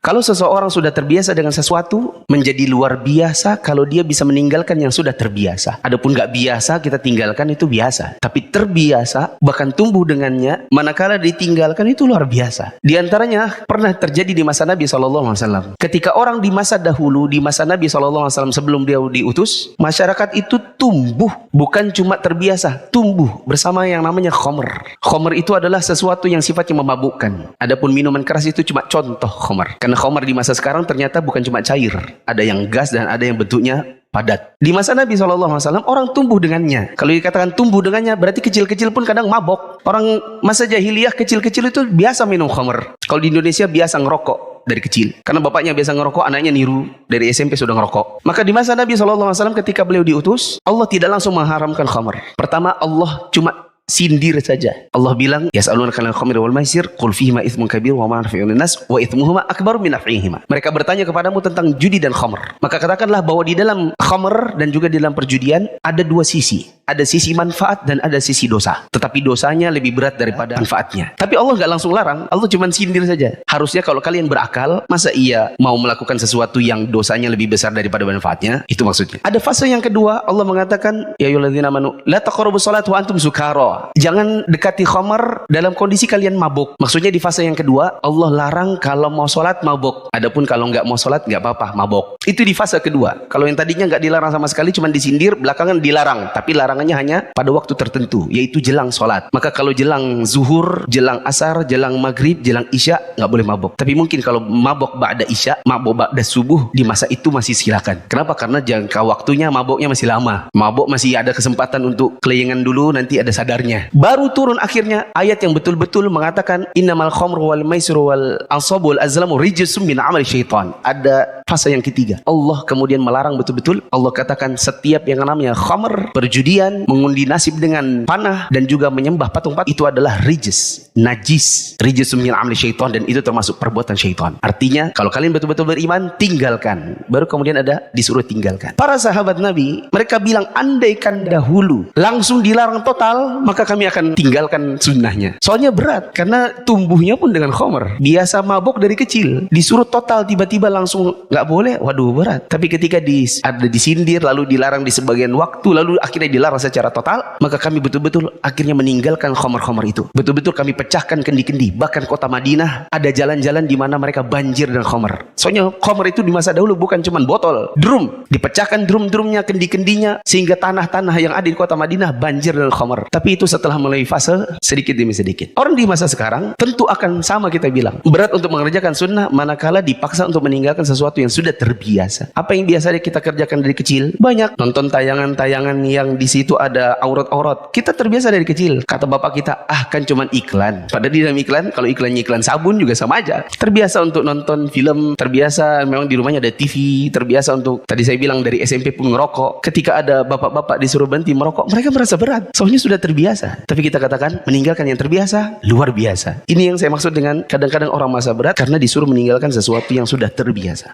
Kalau seseorang sudah terbiasa dengan sesuatu, menjadi luar biasa kalau dia bisa meninggalkan yang sudah terbiasa. Adapun nggak biasa, kita tinggalkan itu biasa. Tapi terbiasa, bahkan tumbuh dengannya, manakala ditinggalkan itu luar biasa. Di antaranya pernah terjadi di masa Nabi SAW. Ketika orang di masa dahulu, di masa Nabi SAW sebelum dia diutus, masyarakat itu tumbuh, bukan cuma terbiasa, tumbuh bersama yang namanya khamr. Khamr itu adalah sesuatu yang sifatnya memabukkan. Adapun minuman keras itu cuma contoh khamr. Karena khamr di masa sekarang ternyata bukan cuma cair, ada yang gas dan ada yang bentuknya padat. Di masa Nabi SAW orang tumbuh dengannya. Kalau dikatakan tumbuh dengannya berarti kecil-kecil pun kadang mabok. Orang masa jahiliyah kecil-kecil itu biasa minum khamr. Kalau di Indonesia biasa ngerokok dari kecil. Karena bapaknya biasa ngerokok, anaknya niru dari SMP sudah ngerokok. Maka di masa Nabi SAW ketika beliau diutus, Allah tidak langsung mengharamkan khamr. Pertama Allah cuma sindir saja. Allah bilang, yas'alunaka 'anil khamri wal maisir, qul fihima itsmun kabir wa manafi'un linnas wa itsmuhuma akbaru min naf'ihima. Mereka bertanya kepadamu tentang judi dan khamr. Maka katakanlah bahwa di dalam khamr dan juga di dalam perjudian ada dua sisi. Ada sisi manfaat dan ada sisi dosa. Tetapi dosanya lebih berat daripada manfaatnya. Tapi Allah nggak langsung larang. Allah cuma sindir saja. Harusnya kalau kalian berakal, masa iya mau melakukan sesuatu yang dosanya lebih besar daripada manfaatnya? Itu maksudnya. Ada fase yang kedua, Allah mengatakan, ya ayyuhalladzina amanu la taqrabus salata wa antum sukara. Jangan dekati khamar dalam kondisi kalian mabuk. Maksudnya di fase yang kedua, Allah larang kalau mau sholat mabuk. Adapun kalau nggak mau sholat nggak apa-apa mabuk. Itu di fase kedua. Kalau yang tadinya nggak dilarang sama sekali, cuma disindir, belakangan dilarang. Tapi larangannya hanya pada waktu tertentu, yaitu jelang sholat. Maka kalau jelang zuhur, jelang asar, jelang maghrib, jelang isya, nggak boleh mabuk. Tapi mungkin kalau mabuk ba'da isya, mabuk ba'da subuh, di masa itu masih silakan. Kenapa? Karena jangka waktunya mabuknya masih lama. Mabuk masih ada kesempatan untuk kelingan dulu, nanti ada sadarnya. Baru turun akhirnya ayat yang betul-betul mengatakan innamal khamru wal maisiru wal ansabu wal azlamu rijsum min amali syaitan. Ada fase yang ketiga. Allah kemudian melarang betul-betul. Allah katakan setiap yang namanya khamr, perjudian, mengundi nasib dengan panah dan juga menyembah patung-patung itu adalah rijs, najis. Rijsum min amali syaitan, dan itu termasuk perbuatan syaitan. Artinya kalau kalian betul-betul beriman, tinggalkan. Baru kemudian ada disuruh tinggalkan. Para sahabat Nabi, mereka bilang andaikan dahulu langsung dilarang total, maka kami akan tinggalkan sunnahnya. Soalnya berat, karena tumbuhnya pun dengan khamr. Biasa mabuk dari kecil, disuruh total tiba-tiba langsung nggak boleh, waduh berat. Tapi ketika ada disindir, lalu dilarang di sebagian waktu, lalu akhirnya dilarang secara total, maka kami betul-betul akhirnya meninggalkan khamr-khamr itu. Betul-betul kami pecahkan kendi-kendi. Bahkan kota Madinah ada jalan-jalan di mana mereka banjir dengan khamr. Soalnya khamr itu di masa dahulu bukan cuma botol, drum. Dipecahkan drum-drumnya, kendi-kendinya, sehingga tanah-tanah yang ada di kota Madinah banjir dengan khamr. Tapi itu setelah melalui fase sedikit demi sedikit. Orang di masa sekarang tentu akan sama kita bilang. Berat untuk mengerjakan sunnah manakala dipaksa untuk meninggalkan sesuatu yang sudah terbiasa. Apa yang biasa kita kerjakan dari kecil? Banyak. Nonton tayangan-tayangan yang di situ ada aurat-aurat. Kita terbiasa dari kecil. Kata bapak kita, kan cuman iklan. Padahal di dalam iklan, kalau iklannya iklan sabun juga sama aja. Terbiasa untuk nonton film, terbiasa memang di rumahnya ada TV, terbiasa untuk, tadi saya bilang dari SMP pun ngerokok. Ketika ada bapak-bapak disuruh berhenti merokok, mereka merasa berat. Soalnya sudah terbiasa. Tapi kita katakan meninggalkan yang terbiasa luar biasa. Ini yang saya maksud dengan kadang-kadang orang masa berat karena disuruh meninggalkan sesuatu yang sudah terbiasa.